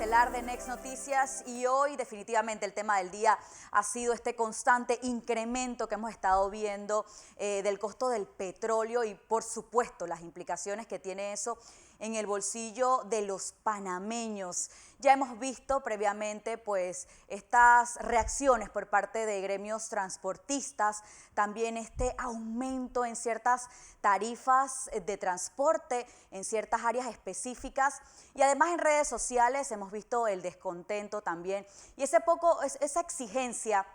estelar de Next Noticias y hoy definitivamente el tema del día ha sido este constante incremento que hemos estado viendo del costo del petróleo y por supuesto las implicaciones que tiene eso en el bolsillo de los panameños. Ya hemos visto previamente pues estas reacciones por parte de gremios transportistas, también este aumento en ciertas tarifas de transporte en ciertas áreas específicas y además en redes sociales hemos visto el descontento también y esa exigencia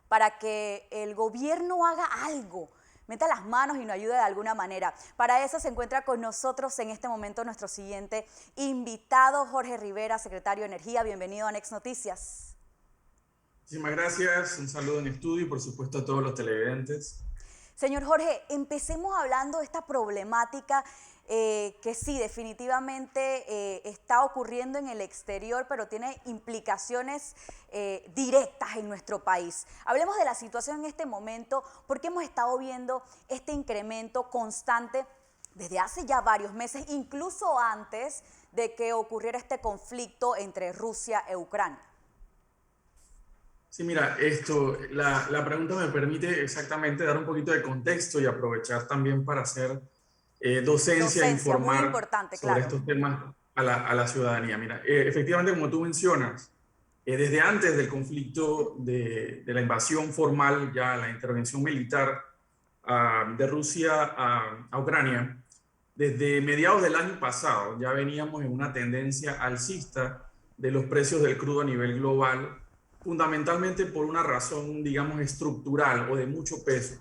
para que el gobierno haga algo, meta las manos y nos ayude de alguna manera. Para eso se encuentra con nosotros en este momento nuestro siguiente invitado, Jorge Rivera, secretario de Energía. Bienvenido a Next Noticias. Muchísimas gracias, un saludo en estudio y por supuesto a todos los televidentes. Señor Jorge, empecemos hablando de esta problemática que sí, definitivamente está ocurriendo en el exterior, pero tiene implicaciones directas en nuestro país. Hablemos de la situación en este momento, porque hemos estado viendo este incremento constante desde hace ya varios meses, incluso antes de que ocurriera este conflicto entre Rusia e Ucrania. Sí, mira, la pregunta me permite exactamente dar un poquito de contexto y aprovechar también para hacer docencia e Docencia, muy informar importante, sobre claro. estos temas a la ciudadanía. Mira, efectivamente, como tú mencionas, desde antes del conflicto de la invasión formal, ya la intervención militar de Rusia a Ucrania, desde mediados del año pasado ya veníamos en una tendencia alcista de los precios del crudo a nivel global, fundamentalmente por una razón, digamos, estructural o de mucho peso,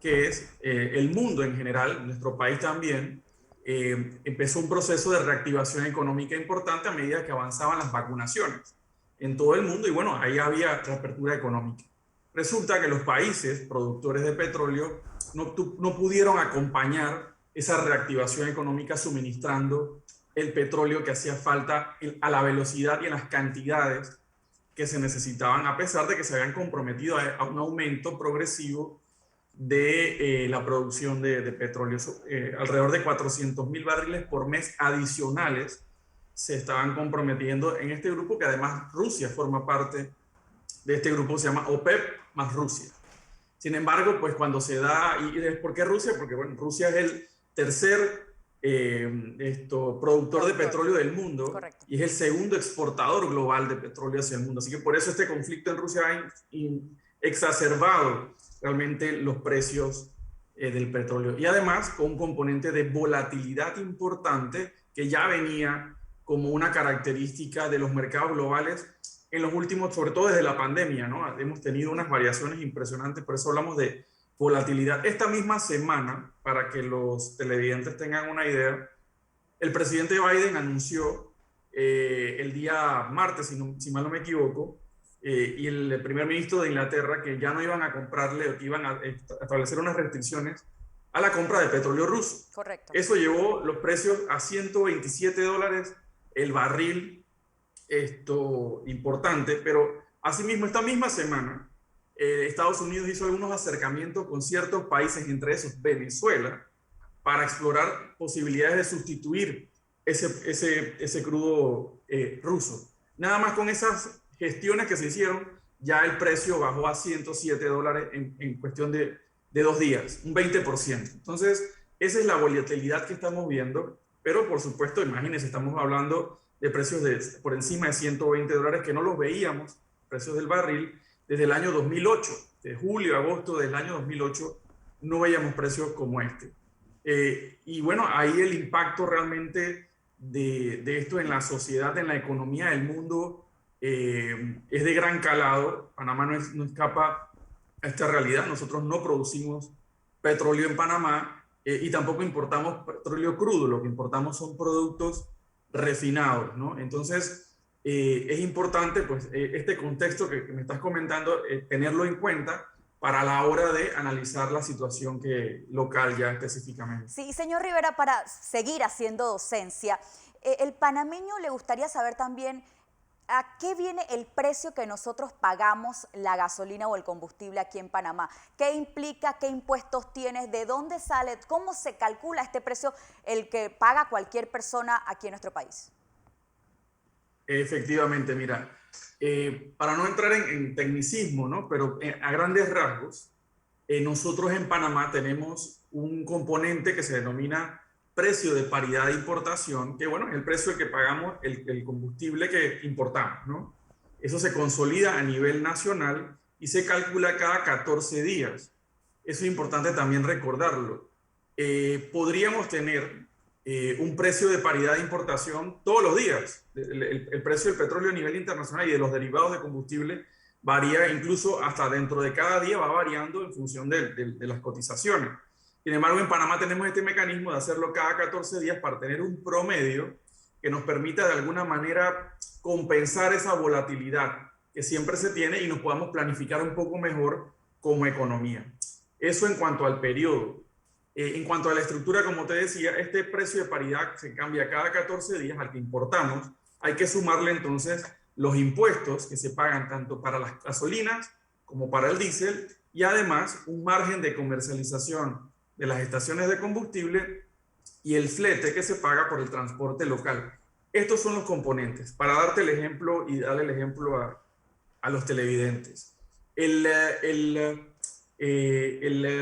que es el mundo en general, nuestro país también, empezó un proceso de reactivación económica importante a medida que avanzaban las vacunaciones en todo el mundo y bueno, ahí había reapertura económica. Resulta que los países productores de petróleo no pudieron acompañar esa reactivación económica suministrando el petróleo que hacía falta a la velocidad y en las cantidades que se necesitaban, a pesar de que se habían comprometido a un aumento progresivo de la producción de petróleo. Alrededor de 400.000 barriles por mes adicionales se estaban comprometiendo en este grupo, que además Rusia forma parte de este grupo, se llama OPEP más Rusia. Sin embargo, pues cuando se da, ¿por qué Rusia? Porque bueno, Rusia es el tercer productor de petróleo del mundo Correcto. y es el segundo exportador global de petróleo hacia el mundo. Así que por eso este conflicto en Rusia ha exacerbado realmente los precios del petróleo. Y además con un componente de volatilidad importante que ya venía como una característica de los mercados globales en los últimos, sobre todo desde la pandemia, ¿no? Hemos tenido unas variaciones impresionantes, por eso hablamos de volatilidad. Esta misma semana, para que los televidentes tengan una idea, el presidente Biden anunció el día martes, si mal no me equivoco, y el primer ministro de Inglaterra que ya no iban a comprarle o que iban a establecer unas restricciones a la compra de petróleo ruso. Correcto. Eso llevó los precios a $127 el barril, importante, pero asimismo esta misma semana Estados Unidos hizo algunos acercamientos con ciertos países, entre esos Venezuela, para explorar posibilidades de sustituir ese crudo ruso. Nada más con esas gestiones que se hicieron, ya el precio bajó a $107 en cuestión de 2 días, un 20%. Entonces, esa es la volatilidad que estamos viendo, pero por supuesto, imagínense, estamos hablando de precios por encima de $120 que no los veíamos, precios del barril, desde el año 2008, de julio a agosto del año 2008, no veíamos precios como este. Y bueno, ahí el impacto realmente de esto en la sociedad, en la economía del mundo, es de gran calado. Panamá no escapa a esta realidad. Nosotros no producimos petróleo en Panamá y tampoco importamos petróleo crudo. Lo que importamos son productos refinados, ¿no? Entonces, es importante, pues, este contexto que me estás comentando, tenerlo en cuenta para la hora de analizar la situación local ya específicamente. Sí, señor Rivera, para seguir haciendo docencia, el panameño le gustaría saber también a qué viene el precio que nosotros pagamos la gasolina o el combustible aquí en Panamá. ¿Qué implica? ¿Qué impuestos tiene? ¿De dónde sale? ¿Cómo se calcula este precio el que paga cualquier persona aquí en nuestro país? Efectivamente, mira, para no entrar en tecnicismo, ¿no? Pero a grandes rasgos, nosotros en Panamá tenemos un componente que se denomina precio de paridad de importación, que bueno, es el precio que pagamos el combustible que importamos, ¿no? Eso se consolida a nivel nacional y se calcula cada 14 días. Eso es importante también recordarlo. Podríamos tener un precio de paridad de importación todos los días. El precio del petróleo a nivel internacional y de los derivados de combustible varía incluso hasta dentro de cada día, va variando en función de las cotizaciones. Sin embargo, en Panamá tenemos este mecanismo de hacerlo cada 14 días para tener un promedio que nos permita de alguna manera compensar esa volatilidad que siempre se tiene y nos podamos planificar un poco mejor como economía. Eso en cuanto al periodo. En cuanto a la estructura, como te decía, este precio de paridad se cambia cada 14 días al que importamos. Hay que sumarle entonces los impuestos que se pagan tanto para las gasolinas como para el diésel y además un margen de comercialización de las estaciones de combustible y el flete que se paga por el transporte local. Estos son los componentes. Para darte el ejemplo y darle el ejemplo a los televidentes. El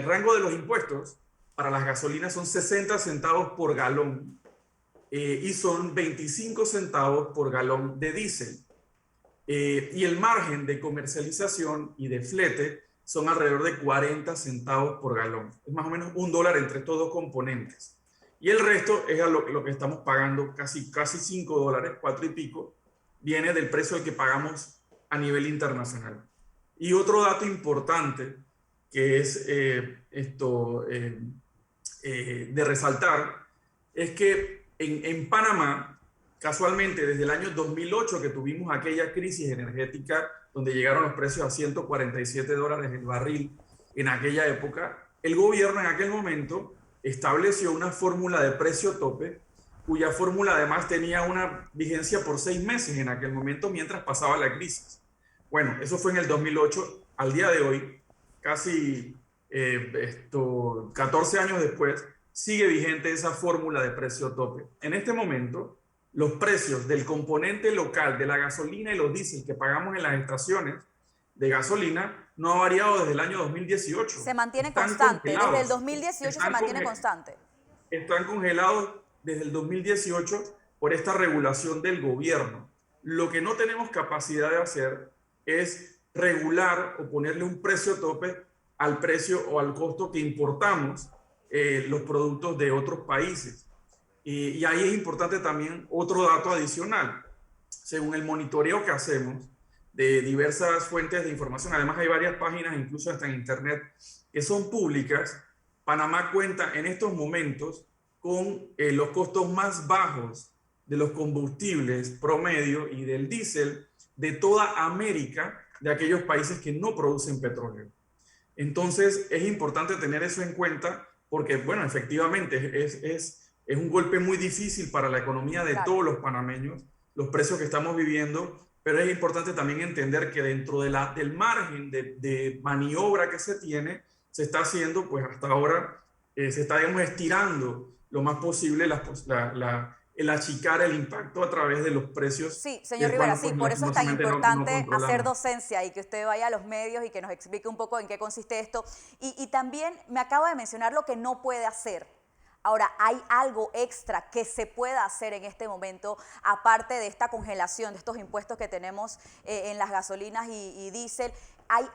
rango de los impuestos para las gasolinas son 60 centavos por galón y son 25 centavos por galón de diésel. Y el margen de comercialización y de flete son alrededor de 40 centavos por galón. Es más o menos $1 entre estos dos componentes. Y el resto es lo que estamos pagando, casi $5, 4 y pico, viene del precio al que pagamos a nivel internacional. Y otro dato importante que es de resaltar es que en Panamá, casualmente desde el año 2008 que tuvimos aquella crisis energética donde llegaron los precios a $147 el barril en aquella época, el gobierno en aquel momento estableció una fórmula de precio tope, cuya fórmula además tenía una vigencia por 6 meses en aquel momento mientras pasaba la crisis. Bueno, eso fue en el 2008. Al día de hoy, casi 14 años después, sigue vigente esa fórmula de precio tope. En este momento, los precios del componente local de la gasolina y los diésel que pagamos en las estaciones de gasolina no ha variado desde el año 2018. Se mantiene constante, desde el 2018 se mantiene constante. Están congelados desde el 2018 por esta regulación del gobierno. Lo que no tenemos capacidad de hacer es regular o ponerle un precio tope al precio o al costo que importamos los productos de otros países. Y ahí es importante también otro dato adicional. Según el monitoreo que hacemos de diversas fuentes de información, además hay varias páginas, incluso hasta en internet, que son públicas, Panamá cuenta en estos momentos con los costos más bajos de los combustibles promedio y del diésel de toda América, de aquellos países que no producen petróleo. Entonces es importante tener eso en cuenta porque, bueno, efectivamente es un golpe muy difícil para la economía de todos los panameños, los precios que estamos viviendo, pero es importante también entender que dentro del margen de maniobra que se tiene, se está haciendo, pues hasta ahora, se está, digamos, estirando lo más posible el achicar el impacto a través de los precios. Sí, señor Rivera, sí, por eso es tan importante hacer docencia y que usted vaya a los medios y que nos explique un poco en qué consiste esto. Y también me acaba de mencionar lo que no puede hacer. Ahora, ¿hay algo extra que se pueda hacer en este momento, aparte de esta congelación, de estos impuestos que tenemos en las gasolinas y diésel? ¿Hay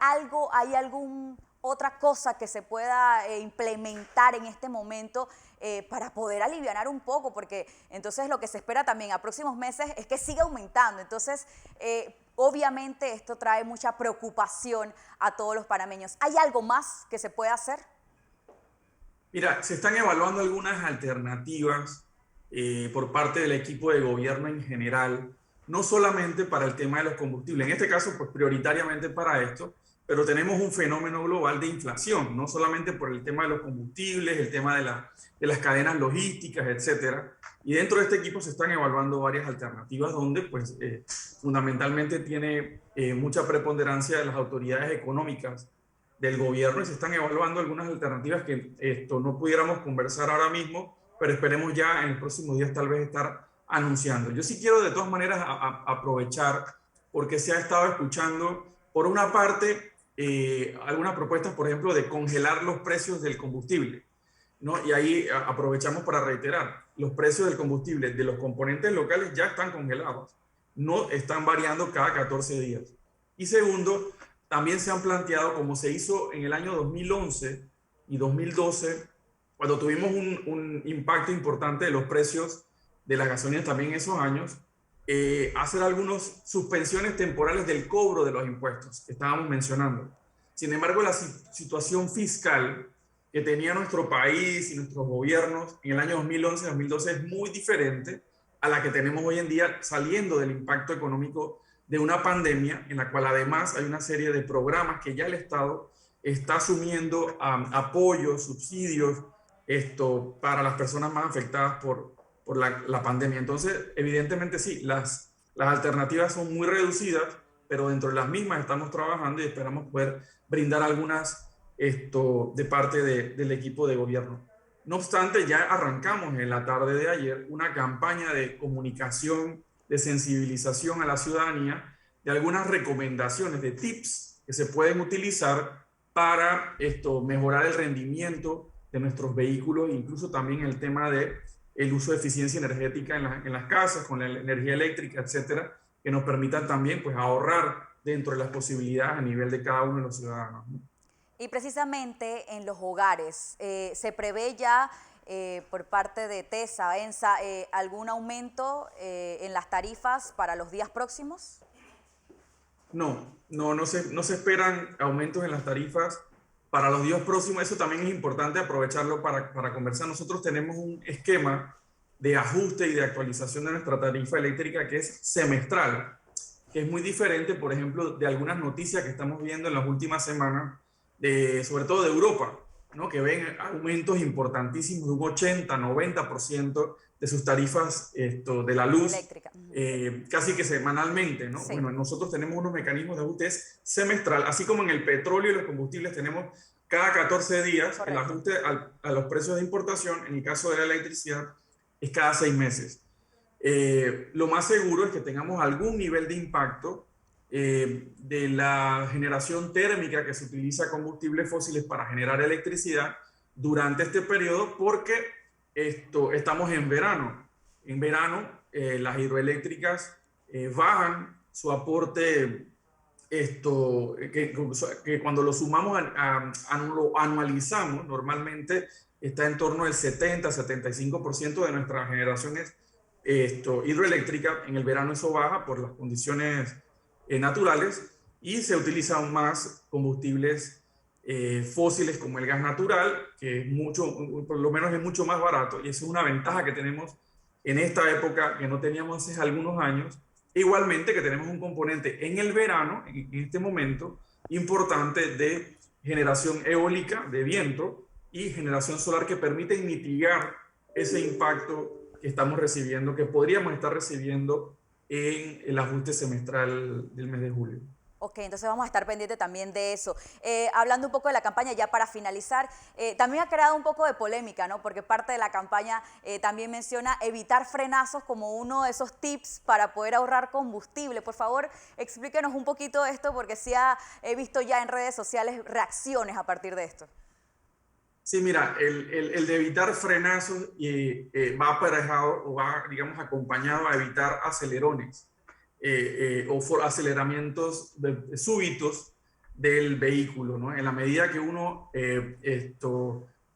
alguna otra cosa que se pueda implementar en este momento para poder alivianar un poco? Porque entonces lo que se espera también a próximos meses es que siga aumentando. Entonces, obviamente esto trae mucha preocupación a todos los panameños. ¿Hay algo más que se pueda hacer? Mira, se están evaluando algunas alternativas por parte del equipo de gobierno en general, no solamente para el tema de los combustibles, en este caso, pues prioritariamente para esto, pero tenemos un fenómeno global de inflación, no solamente por el tema de los combustibles, el tema de las cadenas logísticas, etcétera. Y dentro de este equipo se están evaluando varias alternativas donde, pues, fundamentalmente tiene mucha preponderancia de las autoridades económicas del gobierno y se están evaluando algunas alternativas que no pudiéramos conversar ahora mismo, pero esperemos ya en los próximos días tal vez estar anunciando. Yo sí quiero de todas maneras aprovechar, porque se ha estado escuchando, por una parte, algunas propuestas, por ejemplo, de congelar los precios del combustible, ¿no? Y ahí aprovechamos para reiterar, los precios del combustible de los componentes locales ya están congelados, no están variando cada 14 días. Y segundo, también se han planteado, como se hizo en el año 2011 y 2012, cuando tuvimos un impacto importante de los precios de las gasolinas también en esos años, hacer algunas suspensiones temporales del cobro de los impuestos que estábamos mencionando. Sin embargo, la situación fiscal que tenía nuestro país y nuestros gobiernos en el año 2011-2012 es muy diferente a la que tenemos hoy en día, saliendo del impacto económico de una pandemia, en la cual además hay una serie de programas que ya el Estado está asumiendo apoyos, subsidios, para las personas más afectadas por la pandemia. Entonces, evidentemente sí, las alternativas son muy reducidas, pero dentro de las mismas estamos trabajando y esperamos poder brindar algunas de parte del equipo de gobierno. No obstante, ya arrancamos en la tarde de ayer una campaña de comunicación, de sensibilización a la ciudadanía, de algunas recomendaciones, de tips que se pueden utilizar para mejorar el rendimiento de nuestros vehículos, incluso también el tema de el uso de eficiencia energética en las casas, con la energía eléctrica, etcétera, que nos permitan también pues, ahorrar dentro de las posibilidades a nivel de cada uno de los ciudadanos, ¿no? Y precisamente en los hogares, ¿se prevé ya por parte de TESA, ENSA, algún aumento en las tarifas para los días próximos? No se esperan aumentos en las tarifas para los días próximos. Eso también es importante aprovecharlo para conversar. Nosotros tenemos un esquema de ajuste y de actualización de nuestra tarifa eléctrica que es semestral, que es muy diferente, por ejemplo, de algunas noticias que estamos viendo en las últimas semanas, sobre todo de Europa, ¿no? Que ven aumentos importantísimos de un 80-90% de sus tarifas de la luz, Eléctrica. casi que semanalmente, ¿no? Sí. Bueno, nosotros tenemos unos mecanismos de ajuste semestral, así como en el petróleo y los combustibles tenemos cada 14 días. Correcto. El ajuste a los precios de importación, en el caso de la electricidad, es cada 6 meses. Lo más seguro es que tengamos algún nivel de impacto de la generación térmica que se utiliza combustibles fósiles para generar electricidad durante este periodo, porque estamos en verano. En verano las hidroeléctricas bajan su aporte, que cuando lo sumamos, lo anualizamos, normalmente está en torno al 70-75% de nuestra generación hidroeléctrica. En el verano eso baja por las condiciones naturales y se utilizan más combustibles fósiles como el gas natural, que es por lo menos es mucho más barato, y eso es una ventaja que tenemos en esta época que no teníamos hace algunos años. Igualmente que tenemos un componente en el verano, en este momento, importante de generación eólica, de viento, y generación solar que permiten mitigar ese impacto que estamos recibiendo, que podríamos estar recibiendo en el ajuste semestral del mes de julio. Ok, entonces vamos a estar pendientes también de eso. Hablando un poco de la campaña, ya para finalizar, también ha creado un poco de polémica, ¿no? Porque parte de la campaña también menciona evitar frenazos como uno de esos tips para poder ahorrar combustible. Por favor, explíquenos un poquito esto, porque sí he visto ya en redes sociales reacciones a partir de esto. Sí, mira, el de evitar frenazos va aparejado o va, digamos, acompañado a evitar acelerones o aceleramientos súbitos del vehículo, ¿no? En la medida que uno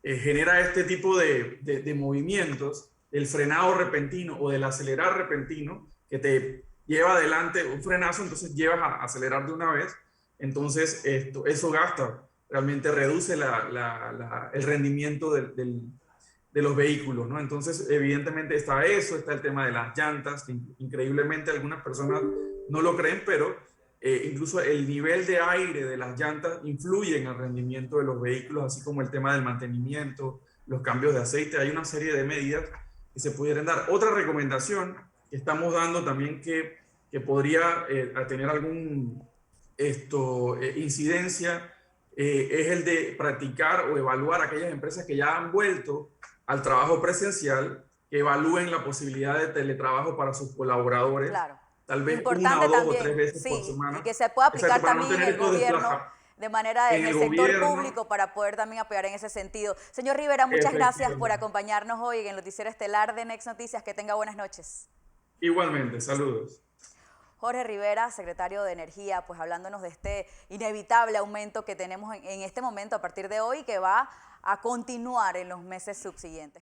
genera este tipo de movimientos, el frenado repentino o del acelerar repentino, que te lleva adelante un frenazo, entonces llevas a acelerar de una vez, entonces eso gasta. Realmente reduce el rendimiento de los vehículos, ¿no? Entonces, evidentemente está eso, está el tema de las llantas, que increíblemente algunas personas no lo creen, pero incluso el nivel de aire de las llantas influye en el rendimiento de los vehículos, así como el tema del mantenimiento, los cambios de aceite. Hay una serie de medidas que se pudieran dar. Otra recomendación que estamos dando también que podría tener algún incidencia, es el de practicar o evaluar aquellas empresas que ya han vuelto al trabajo presencial, que evalúen la posibilidad de teletrabajo para sus colaboradores, Claro. tal vez Importante 1 o 2 o 3 también, veces por sí, y semana. que se pueda aplicar Exacto, para no también en tener el estos gobierno, de manera en en el el sector gobierno, público para poder también apoyar en ese sentido. Señor Rivera, muchas gracias por efectivamente. acompañarnos hoy en el noticiero estelar de Next Noticias. Que tenga buenas noches. Igualmente, saludos. Jorge Rivera, secretario de Energía, pues hablándonos de este inevitable aumento que tenemos en este momento a partir de hoy, que va a continuar en los meses subsiguientes.